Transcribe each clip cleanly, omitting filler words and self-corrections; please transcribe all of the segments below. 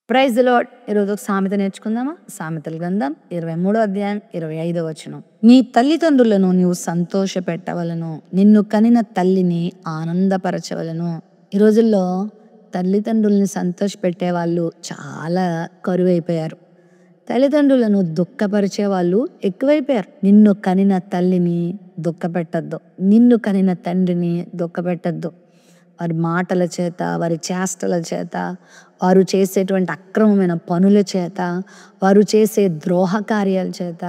Praise the lord. ఈరోజు ఒక సామెత నేర్చుకుందామా? సామెతల గ్రంథం 23వ అధ్యాయం 25వ వచనం. నీ తల్లిదండ్రులను నీవు సంతోష పెట్టవలను, నిన్ను కనిన తల్లిని ఆనందపరచవలను. ఈ రోజుల్లో తల్లిదండ్రుల్ని సంతోష పెట్టే వాళ్ళు చాలా కరువైపోయారు. తల్లిదండ్రులను దుఃఖపరిచే వాళ్ళు ఎక్కువైపోయారు. నిన్ను కనిన తల్లిని దుఃఖపెట్టద్దు, నిన్ను కనిన తండ్రిని దుఃఖపెట్టద్దు. వారి మాటల చేత, వారి చేష్టల చేత, వారు చేసేటువంటి అక్రమమైన పనుల చేత, వారు చేసే ద్రోహ కార్యాల చేత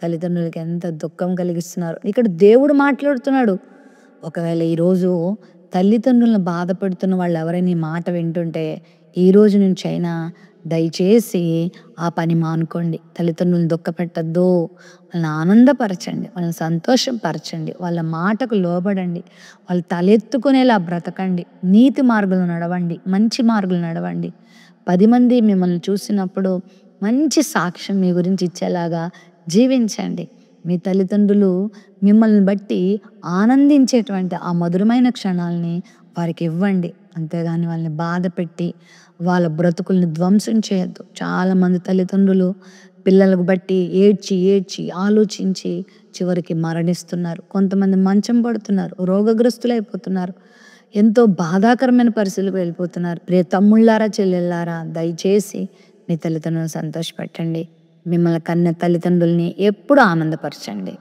తల్లిదండ్రులకి ఎంత దుఃఖం కలిగిస్తున్నారు. ఇక్కడ దేవుడు మాట్లాడుతున్నాడు. ఒకవేళ ఈరోజు తల్లిదండ్రులను బాధపడుతున్న వాళ్ళు ఎవరైనా ఈ మాట వింటుంటే, ఈ రోజు నుంచి అయినా దయచేసి ఆ పని మానుకోండి. తల్లిదండ్రులను దుఃఖపెట్టద్దు, వాళ్ళని ఆనందపరచండి, వాళ్ళని సంతోషపరచండి, వాళ్ళ మాటకు లోబడండి, వాళ్ళు తలెత్తుకునేలా బ్రతకండి, నీతి మార్గంలో నడవండి, మంచి మార్గంలో నడవండి. 10 మంది మిమ్మల్ని చూసినప్పుడు మంచి సాక్ష్యం మీ గురించి ఇచ్చేలాగా జీవించండి. మీ తల్లిదండ్రులు మిమ్మల్ని బట్టి ఆనందించేటువంటి ఆ మధురమైన క్షణాలని వారికి ఇవ్వండి. అంతేగాని వాళ్ళని బాధ పెట్టి వాళ్ళ బ్రతుకుల్ని ధ్వంసం చేయొద్దు. చాలామంది తల్లిదండ్రులు పిల్లలకు బట్టి ఏడ్చి ఏడ్చి ఆలోచించి చివరికి మరణిస్తున్నారు. కొంతమంది మంచం పడుతున్నారు, రోగగ్రస్తులైపోతున్నారు, ఎంతో బాధాకరమైన పరిస్థితులకు వెళ్ళిపోతున్నారు. ప్రియ తమ్ముళ్ళారా, చెల్లెళ్ళారా, దయచేసి మీ తల్లిదండ్రులను సంతోషపెట్టండి. మిమ్మల్ని కన్న తల్లిదండ్రుల్ని ఎప్పుడు ఆనందపరచండి.